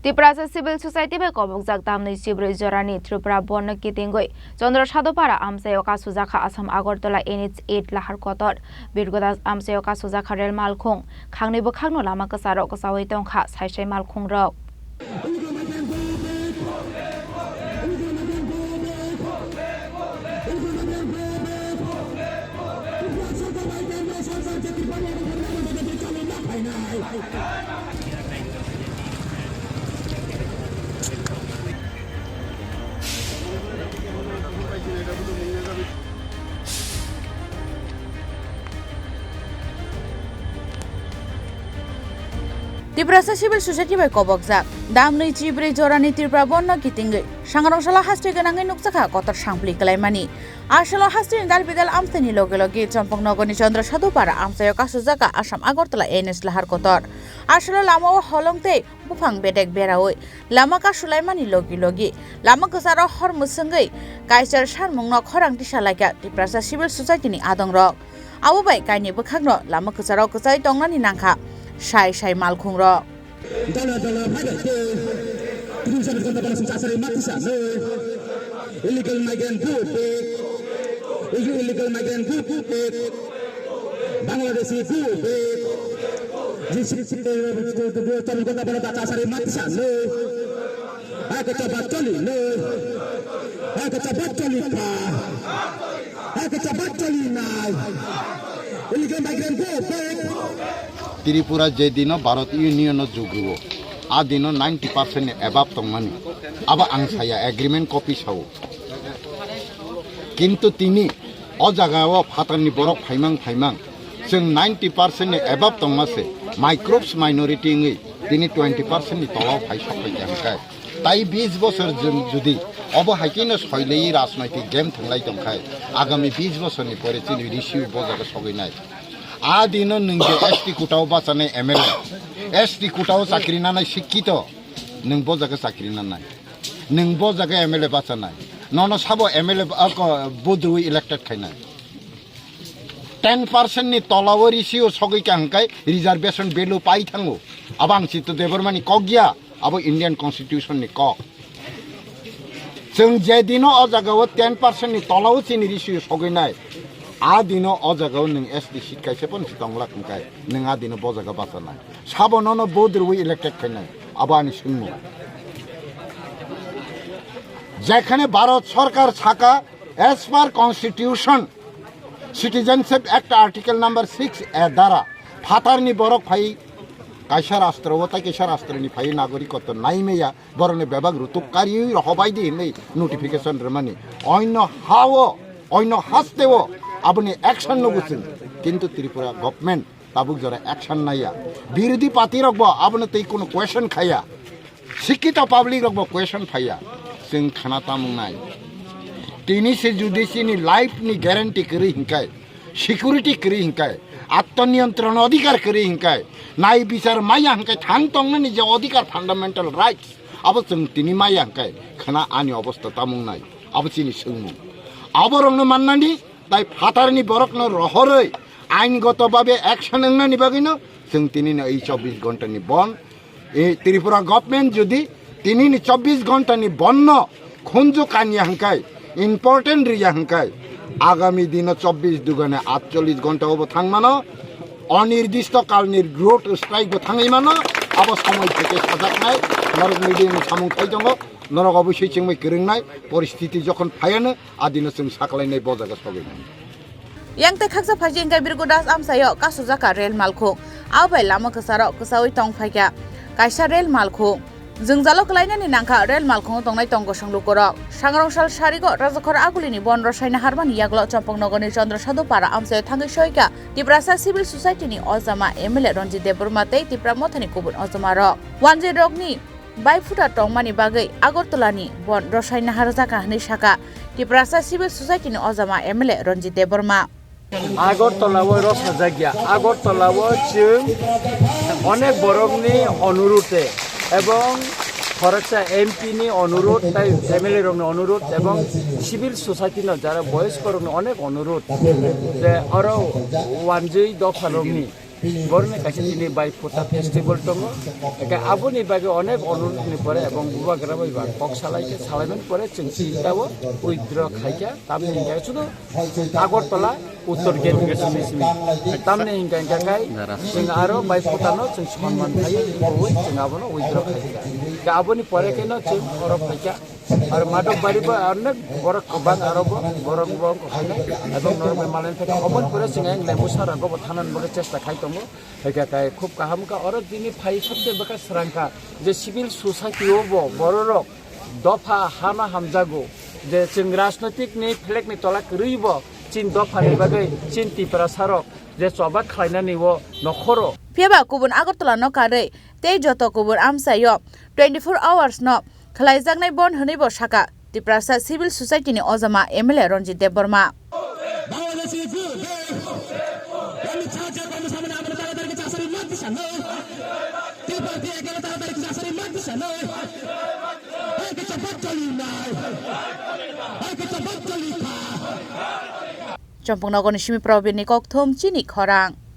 Tiprasa Civil Society by Kobokjak Damnwichibwrwi Jorani Tripura Bandh Kitingwi Chandra Sadhu Amchaio Kasujakha Assam Agartala NH8 Lahar Kotor Brigudas Amchaio Kasujakha Malkhung Khaknwi Bwkhakno Lama Kwcharo Kwchawi Tongkha Saisai Malkhungrok Tiprasa Civil Society by Kobokjak Damnwichibwrwi Jorani Tripura Bandh Kitingwi Sangrongsalau hastri ganangni Ksujakha Kotor sangpli kalaimani Arsalau hastri dalbidal amstani loge Champaknogorni Chandra Sadhu Amchaio Kasujakha Assam Agartala NH8 Lahar Kotor Arsalau Lama holongtei bufang bedek berawi Lama kasulaimani logi Lama Kwcharo hor musungwi kaisar sarmungno Khorang tisalaika Tiprasa Civil Society ni adongrok abo bai kaini Bwkhakno Lama Kwcharo Kwchawi tongnani nangkha Saisai Malkhungrok illegal migrant Bangladeshi Tripura jedino Bharat Union jugruo adino 90% above tongmani aba angsaya agreement copy saw kintu tini o jagao phatarni borok phaimang जों 90% above tongmase microbes minority ngi tini 20% ni tolaw phaisakkai jamkai tai 20 বছর যদি অবহাইকিনো শৈলেই রাজনৈতিক game থাকলাই দংখাই আগামী 20 বছরনি পরে তিনি রিসিউ বজাকে সগৈনাই আদিনো নংকে এসটি কোটাও বাঁচানে এমএলএ এসটি কোটাও চাকরি নানাই শিক্ষিত নং বজাকে চাকরি নানাই নং বজাকে এমএলএ বাঁচানাই নন সাবো এমএলএ বদুই ইলেক্টেড খাইনাই 10% ni tolawo রিসিউ সগৈকা হাঙ্কাই রিজার্ভেশন ভ্যালু পাই থাঙ্গো আবাং চিত্ত দেবরমানি কগিয়া আবো ইন্ডিয়ান কনস্টিটিউশন ni কক जों जेदिनो अ जागाव 10% नि तलाव चिनि रिसिउ सगैनाय आ दिनो अ जागाव नों एसडी सीट कायसे पन सितंगला खंखाय नों आ दिनो बजागा बासानाय साबननो बोद्रवि इलेक्टेड खायनाय आबानि सुंनु जेखाने भारत सरकार थाका as per constitution citizenship act article number 6 A द्वारा फातारनि बरक फाइ কাইসা রাষ্ট্র ও তাই কাইসা রাষ্ট্রনি ফাই নাগরিকত্ব নাইমেয়া বরনে বেবাগ রুতুকারি রহবাই দি নেই নোটিফিকেশন রমানি অন্য হাসতেও আপনি অ্যাকশন নগুছেন কিন্তু ত্রিপুরা গভর্নমেন্ট তাবুক যারা অ্যাকশন নাইয়া বিরোধী পার্টি রাখবো আপনি তাই কোনো কোয়েশন খাইয়া শিক্ষিত পাবলিক রাখবো কোয়েশন ফাইয়া जों খানা তামুং নাই তিনি সে জুডিশিয়ানি লাইফ নি গ্যারান্টি করি হিংকায় সিকিউরিটি করি হিংকায় আত্মনিয়ন্ত্রণ অধিকার করি হিংকায় নাই বিচার মাইয়া হাঙ্কাই থাং তংনি যে অধিকার ফান্ডামেন্টাল রাইটস আবো जों তিনি মাইয়া হাঙ্কাই খানা আনি অবস্থা তামুং নাই আবো চিনি সোংমু আবরংনো মাননানি তাই ফাতারনি বরকনো রহরই আইনগতভাবে অ্যাকশন নানি বাগিনো जों তিনি এই 24 ঘন্টানি বন এই ত্রিপুরা গভর্নমেন্ট যদি তিনি 24 ঘন্টানি বন্ন খুনজো কানিয়া হাঙ্কাই ইম্পর্টেন্ট রিয়া হাঙ্কাই আগামী দিন 24 দুগুণে 48 ঘন্টা হবো থাংমানো অনির্দিষ্ট কালনির গ্রোথ স্ট্রাইক থাঙাইমানো আবার সময় থেকে সজাগ নাই নরক মিডিয়াম সামুং খাইদङ নরক অবশ্যই চিংमै গরংনাই পরিস্থিতি যখন ফায়ানো আদিনো जों সাকলাইনাই বজাगा সগैनाय Yang khaksa phajing kai Brigudas Amchaio Kasujakha rel Malkhung abai Lama Kwcharo Kwchawi Tongkha kaisa rel Malkhung जों जालो कलाइनानि नांखा रेल मालखुंग तंनाय तंग संलुकरक सांग्रांसाल सारिगो राजाखर आगुलिनि बन रसायना हारमानि यागल चम्पकनगरनि चंद्र साधु आमचायो थांगै सयका तिप्रासा सिभिल सोसाइटिनि अजामा एमएलए रनजित देबबर्मा तै तिप्रा मथानि गुबुन अजामा रक वानजे रकनि बायफुटा टंमानि बागै आगरतलानि बन रसायना हारजाका हनै साका तिप्रासा सिभिल सोसाइटिनि अजामा एमएलए रनजित देबबर्मा আগরতলাও রসাজাগিয়া আগরতলাও जों অনেক বরংনি অনুরোধে এবং খরচা এমপিনি অনুরোধ তাই এমএলএ রংনি অনুরোধ এবং সিভিল সোসাইটির যারা বয়স্ক রংনি অনেক অনুরোধ যে আরো ওয়ানজই দফা রংনি borne kaisa tini bai phuta festival tongo eka aboni bage onek onurut ni pore ebong buba grabai ba kok salaike salaimen pore ching tabo withdraw khaika tamni hinga chudo Agartala uttor gate gesimi simi tamni hinga kai ching aro bai phuta no ching sonman thayo oi ching abono withdraw khaika ka aboni pore keno ching orof khaika আর মাদক বাড়ি বা অনেক বড় কবাং আরব বড় বড় খাইনা এবং normal মালেন থেকে অবন করে সিঙ্গাং লেবু সারা গব থানান বলে চেষ্টা খাইতমো হেকা কাই খুব কাহামকা অর দিনি ফাই সবতে বকা সরাঙ্কা যে সিভিল সোসাইটি হব বড় রক দফা হামা হামজাগো যে চিং রাজনৈতিক নি ফ্লেক নি তলা রইব চিন দফা নি বাগৈ চিন তিপ্রাसा রক যে সবাক খাইনা নিব নখর Piaba kubun Agartala no kare tei joto kubun Amchaio 24 hours no khlaijaknai bon hwnei bo saka Tiprasa civil society ni ojama MLA Ranjit Deborma Champung nagoni simi probin ni kokthom Chini Khorang